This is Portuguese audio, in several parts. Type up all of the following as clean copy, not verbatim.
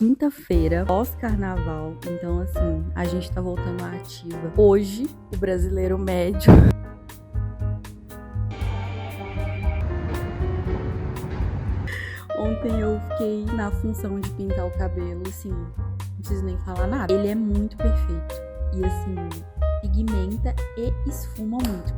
quinta-feira, pós-carnaval. Então, assim, a gente tá voltando à ativa. Hoje, o brasileiro médio. Ontem eu fiquei na função de pintar o cabelo, assim, não preciso nem falar nada. Ele é muito perfeito. E, assim, pigmenta e esfuma muito.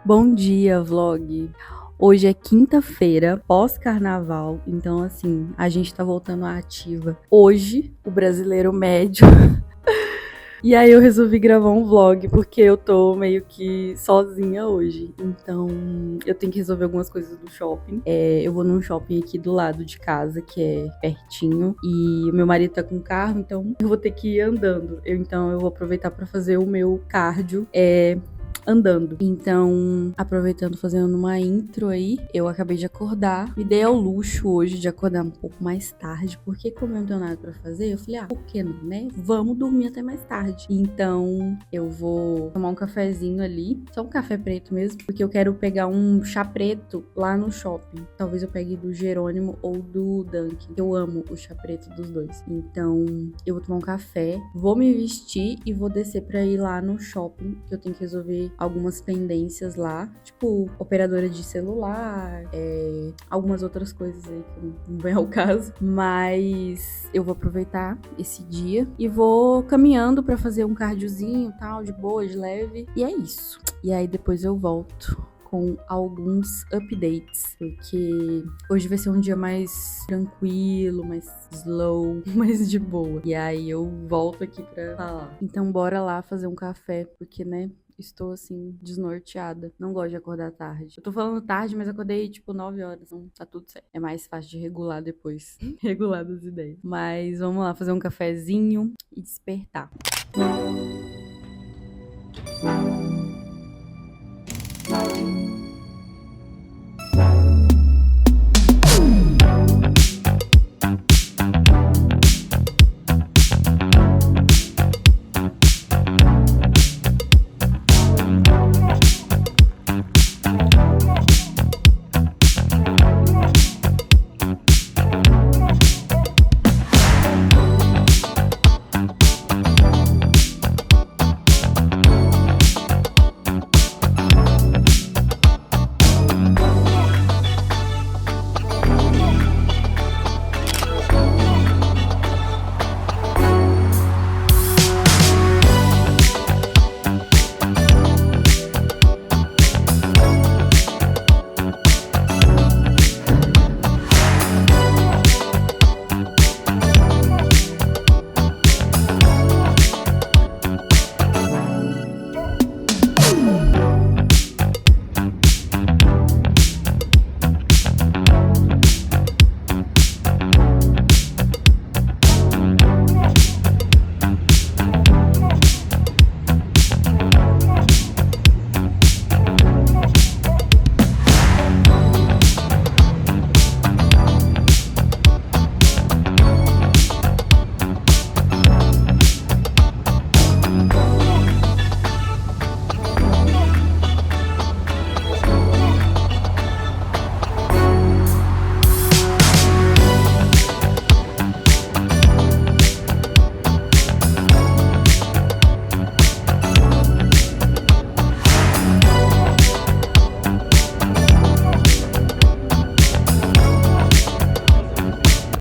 Bom dia, vlog! Hoje é quinta-feira, pós-carnaval, então assim, a gente tá voltando à ativa. Hoje, o brasileiro médio. E aí eu resolvi gravar um vlog, porque eu tô meio que sozinha hoje. Então, eu tenho que resolver algumas coisas do shopping. Eu vou num shopping aqui do lado de casa, que é pertinho. E o meu marido tá com carro, então eu vou ter que ir andando. Então, eu vou aproveitar pra fazer o meu cardio. Andando. Então, aproveitando, fazendo uma intro aí, eu acabei de acordar. Me dei ao luxo hoje de acordar um pouco mais tarde, porque como eu não tenho nada pra fazer, eu falei, por que não, né? Vamos dormir até mais tarde. Então, eu vou tomar um cafezinho ali, só um café preto mesmo, porque eu quero pegar um chá preto lá no shopping. Talvez eu pegue do Jerônimo ou do Dunkin'. Eu amo o chá preto dos dois. Então, eu vou tomar um café, vou me vestir e vou descer pra ir lá no shopping, que eu tenho que resolver algumas pendências lá, tipo operadora de celular, algumas outras coisas aí que não vem ao caso, mas eu vou aproveitar esse dia e vou caminhando pra fazer um cardiozinho, tal, de boa, de leve, e é isso. E aí depois eu volto com alguns updates, porque hoje vai ser um dia mais tranquilo, mais slow, mais de boa. E aí eu volto aqui pra falar. Então bora lá fazer um café, porque, né, estou, assim, desnorteada. Não gosto de acordar tarde. Eu tô falando tarde, mas acordei, tipo, 9 horas. Então tá tudo certo. É mais fácil de regular depois. Regular das ideias. Mas vamos lá, fazer um cafezinho e despertar.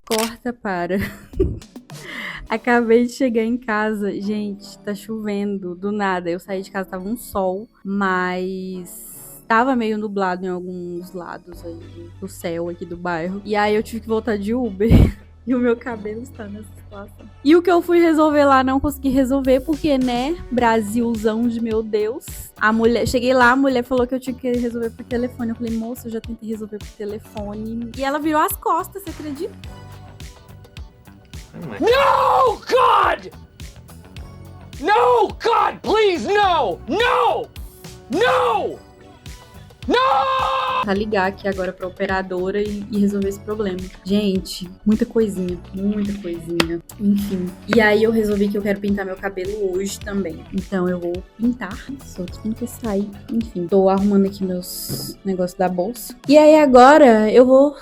Corta para. Acabei de chegar em casa, gente, tá chovendo do nada. Eu saí de casa, tava um sol, mas tava meio nublado em alguns lados aí do céu aqui do bairro. E aí eu tive que voltar de Uber. E o meu cabelo está nessa situação. situação. E o que eu fui resolver lá, não consegui resolver, porque, né, Brasilzão de meu Deus. Cheguei lá, a mulher falou que eu tinha que resolver por telefone. Eu falei, moça, eu já tentei resolver por telefone. E ela virou as costas, você acredita? No, God! No, God, please, no! No! No! No! Tá ligar aqui agora pra operadora e resolver esse problema. Gente, muita coisinha. Enfim. E aí eu resolvi que eu quero pintar meu cabelo hoje também. Então eu vou pintar. Só que tem que sair. Enfim, tô arrumando aqui meus negócios da bolsa. E aí agora eu vou...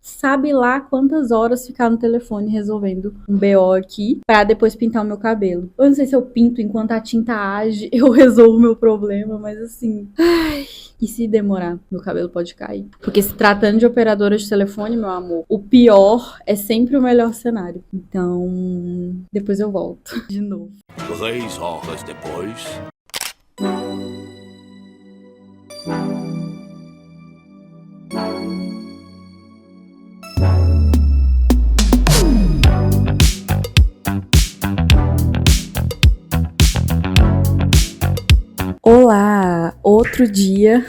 Sabe lá quantas horas ficar no telefone resolvendo um BO aqui pra depois pintar o meu cabelo. Eu não sei se eu pinto enquanto a tinta age, eu resolvo o meu problema, mas assim... Ai, e se demorar, meu cabelo pode cair. Porque se tratando de operadora de telefone, meu amor, o pior é sempre o melhor cenário. Então, depois eu volto de novo. 3 horas depois. Olá, outro dia.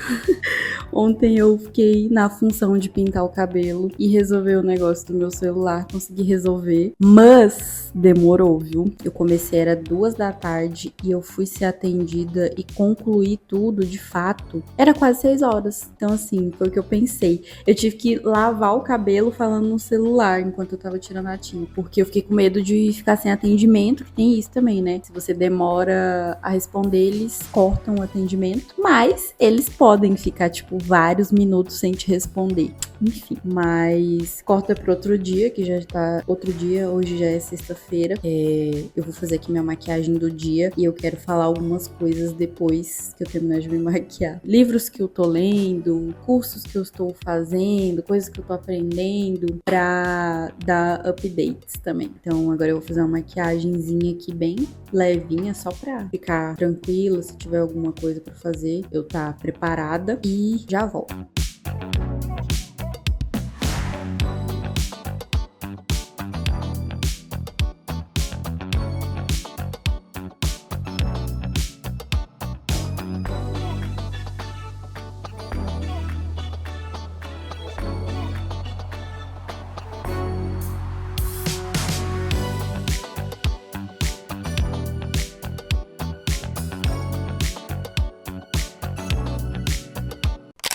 Ontem eu fiquei na função de pintar o cabelo e resolver o negócio do meu celular. Consegui resolver, mas demorou, viu? Eu comecei, era 2 da tarde e eu fui ser atendida e concluir tudo, de fato, era quase 6 horas. Então, assim, foi o que eu pensei. Eu tive que lavar o cabelo falando no celular enquanto eu tava tirando a tinta, porque eu fiquei com medo de ficar sem atendimento, que tem isso também, né? Se você demora a responder, eles cortam o atendimento, mas eles podem ficar, tipo, vários minutos sem te responder. Enfim, mas corta para outro dia, que já tá outro dia, hoje já é sexta-feira. Eu vou fazer aqui minha maquiagem do dia e eu quero falar algumas coisas depois que eu terminar de me maquiar. Livros que eu tô lendo, cursos que eu estou fazendo, coisas que eu tô aprendendo pra dar updates também. Então agora eu vou fazer uma maquiagenzinha aqui bem levinha, só pra ficar tranquila, se tiver alguma coisa pra fazer, eu tá preparada e já volto.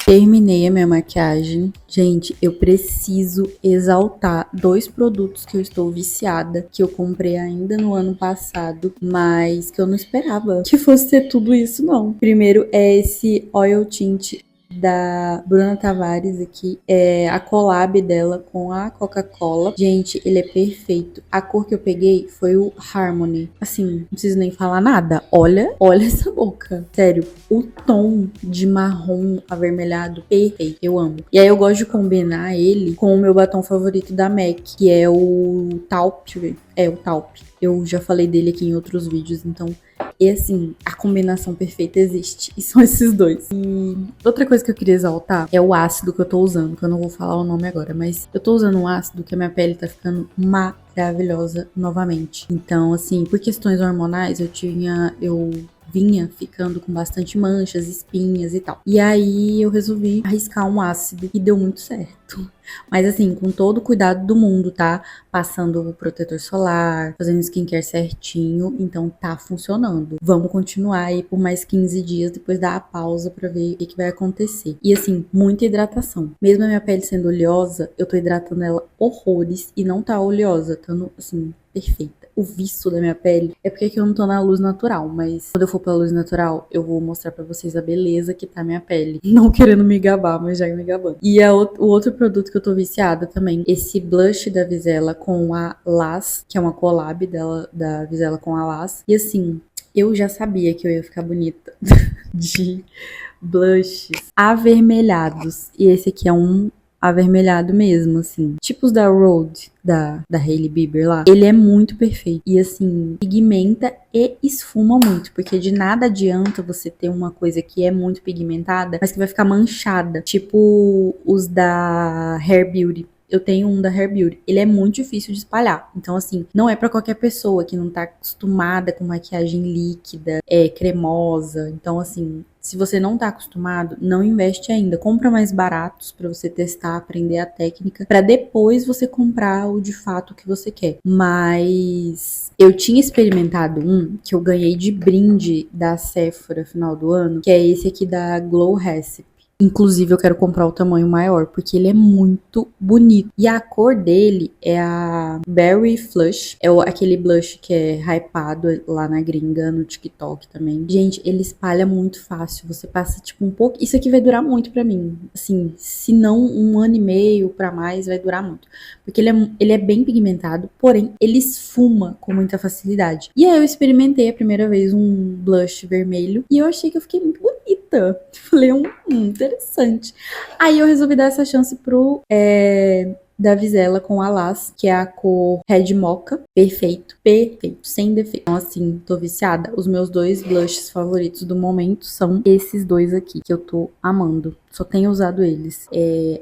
Terminei a minha maquiagem. Gente, eu preciso exaltar 2 produtos que eu estou viciada, que eu comprei ainda no ano passado, mas que eu não esperava que fosse ter tudo isso, não. Primeiro é esse Oil Tint da Bruna Tavares aqui, é a collab dela com a Coca-Cola. Gente, ele é perfeito. A cor que eu peguei foi o Harmony. Assim, não preciso nem falar nada. Olha essa boca. Sério, o tom de marrom avermelhado, perfeito. Eu amo. E aí eu gosto de combinar ele com o meu batom favorito da MAC, que é o Taupe. Deixa eu ver. É o Taupe. Eu já falei dele aqui em outros vídeos, então... E assim, a combinação perfeita existe. E são esses dois. E outra coisa que eu queria exaltar é o ácido que eu tô usando, que eu não vou falar o nome agora, mas eu tô usando um ácido que a minha pele tá ficando maravilhosa novamente. Então, assim, por questões hormonais, eu vinha ficando com bastante manchas, espinhas e tal. E aí eu resolvi arriscar um ácido e deu muito certo. Mas assim, com todo o cuidado do mundo, tá? Passando o protetor solar, fazendo skincare certinho, então tá funcionando. Vamos continuar aí por mais 15 dias, depois dar a pausa pra ver o que vai acontecer. E assim, muita hidratação. Mesmo a minha pele sendo oleosa, eu tô hidratando ela horrores e não tá oleosa, tá assim, perfeita. O viço da minha pele é porque aqui eu não tô na luz natural, mas quando eu for pra luz natural, eu vou mostrar pra vocês a beleza que tá minha pele. Não querendo me gabar, mas já me gabando. E o outro produto que eu tô viciada também, esse blush da Vizela com a Lash, que é uma collab da Vizela com a Lash. E assim, eu já sabia que eu ia ficar bonita de blushes avermelhados. E esse aqui é um avermelhado mesmo, assim. Tipos da Rhode, da Hailey Bieber lá. Ele é muito perfeito. E assim, pigmenta e esfuma muito. Porque de nada adianta você ter uma coisa que é muito pigmentada, mas que vai ficar manchada. Tipo os da Hair Beauty. eu tenho um da Hair Beauty. Ele é muito difícil de espalhar. Então, assim, não é pra qualquer pessoa que não tá acostumada com maquiagem líquida, cremosa. Então, assim, se você não tá acostumado, não investe ainda. Compra mais baratos pra você testar, aprender a técnica, pra depois você comprar o de fato que você quer. Mas eu tinha experimentado um que eu ganhei de brinde da Sephora final do ano, que é esse aqui da Glow Recipe. Inclusive, eu quero comprar o tamanho maior, porque ele é muito bonito. E a cor dele é a Berry Flush. É aquele blush que é hypado lá na gringa, no TikTok também. Gente, ele espalha muito fácil. Você passa, tipo, um pouco... Isso aqui vai durar muito pra mim. Assim, se não 1 ano e meio pra mais, vai durar muito. Porque ele é bem pigmentado, porém, ele esfuma com muita facilidade. E aí, eu experimentei a primeira vez um blush vermelho. E eu achei que eu fiquei muito bonita. Falei, interessante. Aí eu resolvi dar essa chance pro da Vizela com Alas, que é a cor Red Mocha. Perfeito, sem defeito. Então, assim, tô viciada. Os meus 2 blushes favoritos do momento são esses 2 aqui, que eu tô amando. Só tenho usado eles.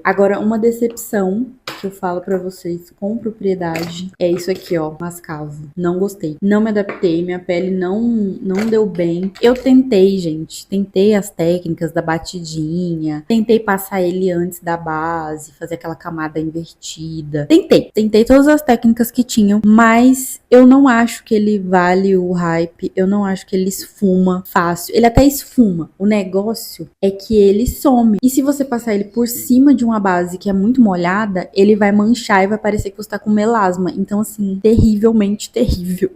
Agora, uma decepção que eu falo pra vocês com propriedade é isso aqui, ó, Mascavo. Não gostei. Não me adaptei, minha pele não deu bem. Eu tentei, gente. Tentei as técnicas da batidinha. Tentei passar ele antes da base, fazer aquela camada invertida. Tentei todas as técnicas que tinham, mas eu não acho que ele vale o hype. Eu não acho que ele esfuma fácil. Ele até esfuma. O negócio é que ele some. E se você passar ele por cima de uma base que é muito molhada, ele vai manchar e vai parecer que você tá com melasma. Então, assim, terrivelmente terrível.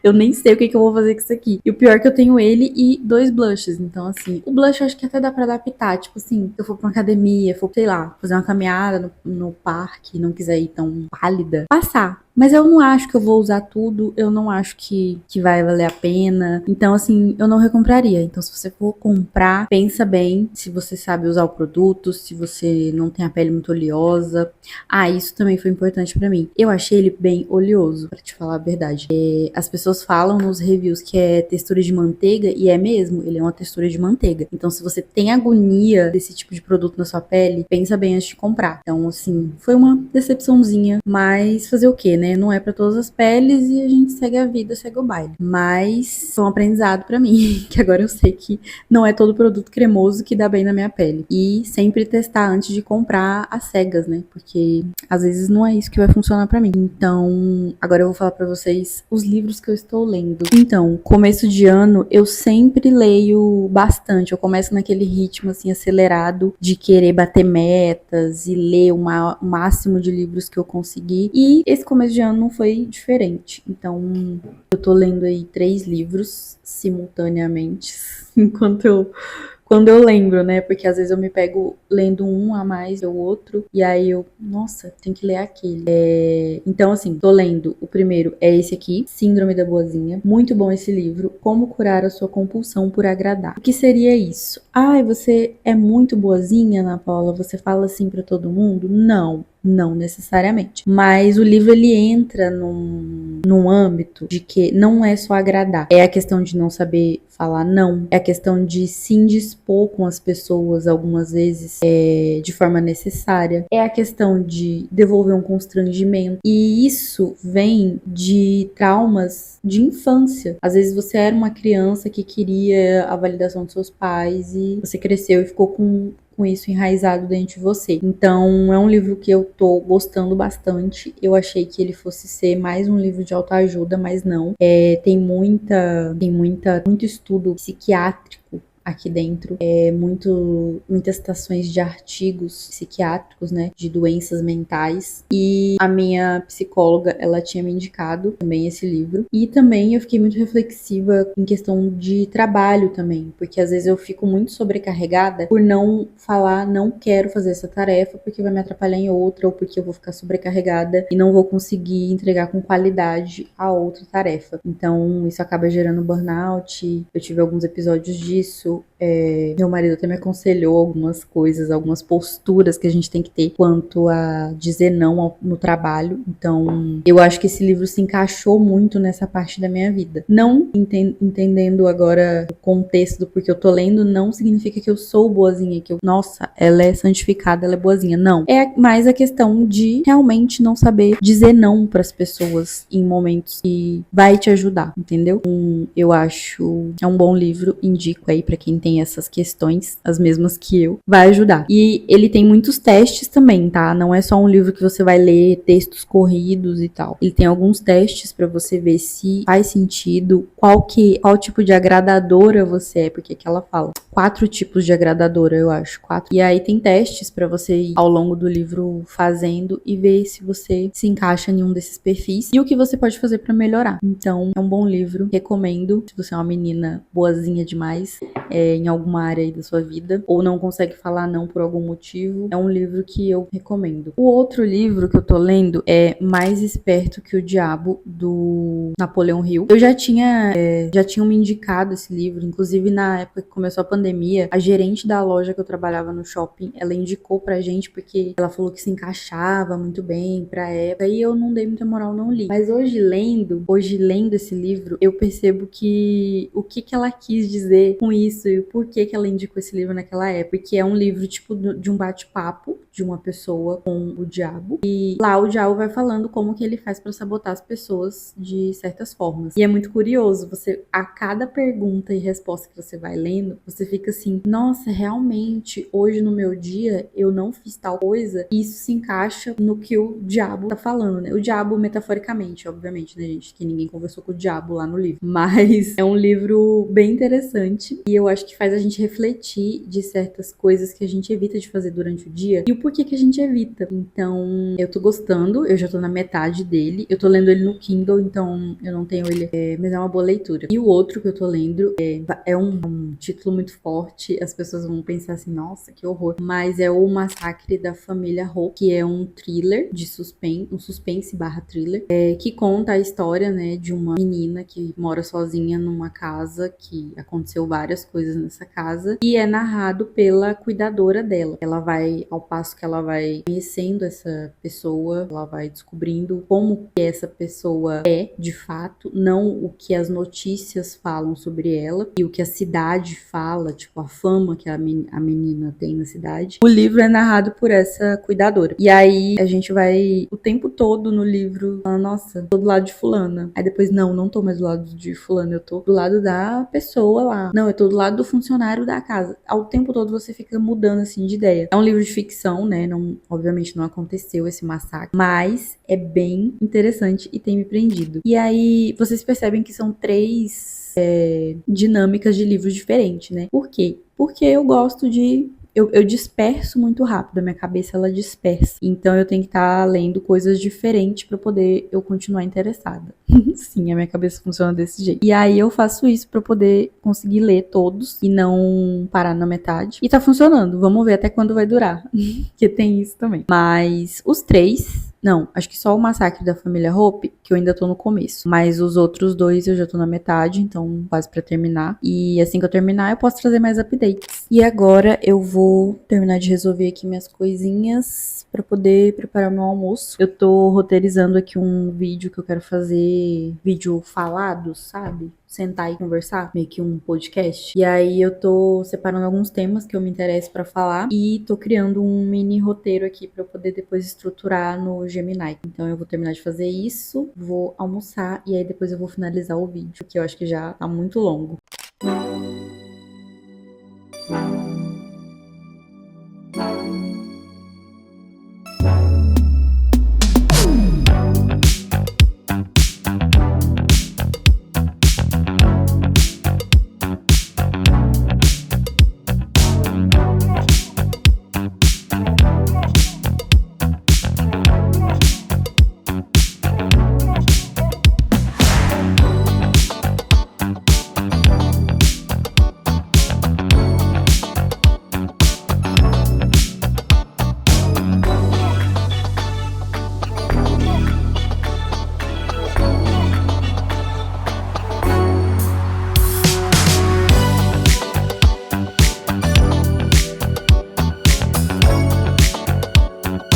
Eu nem sei o que eu vou fazer com isso aqui. E o pior é que eu tenho ele e 2 blushes. Então, assim, o blush eu acho que até dá pra adaptar. Tipo assim, se eu for pra uma academia, for, sei lá, fazer uma caminhada no parque, não quiser ir tão pálida, passar. Mas eu não acho que eu vou usar tudo, eu não acho que vai valer a pena. Então, assim, eu não recompraria. Então, se você for comprar, pensa bem se você sabe usar o produto, se você não tem a pele muito oleosa. Ah, isso também foi importante pra mim. Eu achei ele bem oleoso, pra te falar a verdade. As pessoas falam nos reviews que é textura de manteiga, e é mesmo, ele é uma textura de manteiga. Então, se você tem agonia desse tipo de produto na sua pele, pensa bem antes de comprar. Então, assim, foi uma decepçãozinha, mas fazer o quê, né? Não é pra todas as peles e a gente segue a vida, segue o baile. Mas foi um aprendizado pra mim, que agora eu sei que não é todo produto cremoso que dá bem na minha pele. E sempre testar antes de comprar às cegas, né? Porque às vezes não é isso que vai funcionar pra mim. Então, agora eu vou falar pra vocês os livros que eu estou lendo. Então, começo de ano, eu sempre leio bastante. Eu começo naquele ritmo, assim, acelerado de querer bater metas e ler o máximo de livros que eu conseguir. E esse começo de ano não foi diferente. Então, eu tô lendo aí 3 livros simultaneamente, quando eu lembro, né? Porque às vezes eu me pego lendo um a mais que o outro, e aí eu, nossa, tem que ler aquele. Então, assim, tô lendo. O primeiro é esse aqui, Síndrome da Boazinha. Muito bom esse livro. Como curar a sua compulsão por agradar. O que seria isso? Ai, você é muito boazinha, Ana Paula? Você fala assim pra todo mundo? Não necessariamente. Mas o livro, ele entra num âmbito de que não é só agradar. É a questão de não saber falar não. É a questão de se indispor com as pessoas algumas vezes de forma necessária. É a questão de devolver um constrangimento. E isso vem de traumas de infância. Às vezes você era uma criança que queria a validação dos seus pais e você cresceu e ficou com isso enraizado dentro de você. Então, é um livro que eu tô gostando bastante. Eu achei que ele fosse ser mais um livro de autoajuda, mas não. Tem muito estudo psiquiátrico aqui dentro, muitas citações de artigos psiquiátricos, né, de doenças mentais, e a minha psicóloga, ela tinha me indicado também esse livro, e também eu fiquei muito reflexiva em questão de trabalho também, porque às vezes eu fico muito sobrecarregada por não falar, não quero fazer essa tarefa porque vai me atrapalhar em outra, ou porque eu vou ficar sobrecarregada e não vou conseguir entregar com qualidade a outra tarefa. Então isso acaba gerando burnout. Eu tive alguns episódios disso. Meu marido até me aconselhou algumas coisas, algumas posturas que a gente tem que ter quanto a dizer não no trabalho. Então, eu acho que esse livro se encaixou muito nessa parte da minha vida. Não entendendo agora o contexto do porquê eu tô lendo, não significa que eu sou boazinha, nossa, ela é santificada, ela é boazinha. Não. É mais a questão de realmente não saber dizer não pras pessoas em momentos que vai te ajudar, entendeu? Eu acho é um bom livro, indico aí pra quem tem essas questões, as mesmas que eu, vai ajudar. E ele tem muitos testes também, tá? Não é só um livro que você vai ler textos corridos e tal. Ele tem alguns testes pra você ver se faz sentido, qual tipo de agradadora você é, porque que ela fala 4 tipos de agradadora, eu acho, 4. E aí tem testes pra você ir ao longo do livro fazendo e ver se você se encaixa em um desses perfis e o que você pode fazer pra melhorar. Então, é um bom livro, recomendo. Se você é uma menina boazinha demais em alguma área aí da sua vida, ou não consegue falar não por algum motivo, é um livro que eu recomendo. O outro livro que eu tô lendo é Mais Esperto que o Diabo, do Napoleão Hill. Eu já tinham me indicado esse livro, inclusive na época que começou a pandemia, a gerente da loja que eu trabalhava no shopping, ela indicou pra gente porque ela falou que se encaixava muito bem pra época, e eu não dei muita moral, não li. Mas hoje lendo esse livro, eu percebo que o que ela quis dizer com isso e o porquê que ela indicou esse livro naquela época, que é um livro tipo de um bate-papo de uma pessoa com o diabo, e lá o diabo vai falando como que ele faz pra sabotar as pessoas de certas formas. E é muito curioso, a cada pergunta e resposta que você vai lendo, você fica assim, nossa, realmente, hoje no meu dia eu não fiz tal coisa, e isso se encaixa no que o diabo tá falando, né? O diabo metaforicamente, obviamente, né, gente? Que ninguém conversou com o diabo lá no livro. Mas é um livro bem interessante e eu acho que faz a gente refletir de certas coisas que a gente evita de fazer durante o dia e o porquê que a gente evita. Então, eu tô gostando, eu já tô na metade dele. Eu tô lendo ele no Kindle, então eu não tenho ele, mas é uma boa leitura. E o outro que eu tô lendo é um título muito forte, as pessoas vão pensar assim, nossa, que horror. Mas é O Massacre da Família Hope, que é um thriller de suspense, um suspense/thriller, que conta a história, né, de uma menina que mora sozinha numa casa, que aconteceu várias coisas nessa casa, e é narrado pela cuidadora dela. Ao passo que ela vai conhecendo essa pessoa, ela vai descobrindo como que essa pessoa é, de fato, não o que as notícias falam sobre ela, e o que a cidade fala, tipo, a fama que a menina tem na cidade. O livro é narrado por essa cuidadora. E aí, a gente vai o tempo todo no livro falando, nossa, tô do lado de fulana. Aí depois, não tô mais do lado de fulano, eu tô do lado da pessoa lá. Não, eu tô do lado do funcionário da casa. Ao tempo todo você fica mudando, assim, de ideia. É um livro de ficção, né? Obviamente não aconteceu esse massacre, mas é bem interessante e tem me prendido. E aí, vocês percebem que são 3 dinâmicas de livros diferentes, né? Por quê? Porque eu gosto de... Eu disperso muito rápido, a minha cabeça ela dispersa. Então eu tenho que estar lendo coisas diferentes para poder eu continuar interessada. Sim, a minha cabeça funciona desse jeito. E aí eu faço isso para poder conseguir ler todos e não parar na metade. E tá funcionando. Vamos ver até quando vai durar. Porque tem isso também. Mas os 3... Não, acho que só o Massacre da Família Hope, que eu ainda tô no começo. Mas os outros 2 eu já tô na metade, então quase pra terminar. E assim que eu terminar, eu posso trazer mais updates. E agora eu vou terminar de resolver aqui minhas coisinhas pra poder preparar meu almoço. Eu tô roteirizando aqui um vídeo que eu quero fazer, vídeo falado, sabe? Sentar e conversar, meio que um podcast. E aí eu tô separando alguns temas que eu me interesso pra falar e tô criando um mini roteiro aqui pra eu poder depois estruturar no Gemini. Então eu vou terminar de fazer isso, vou almoçar e aí depois eu vou finalizar o vídeo, que eu acho que já tá muito longo.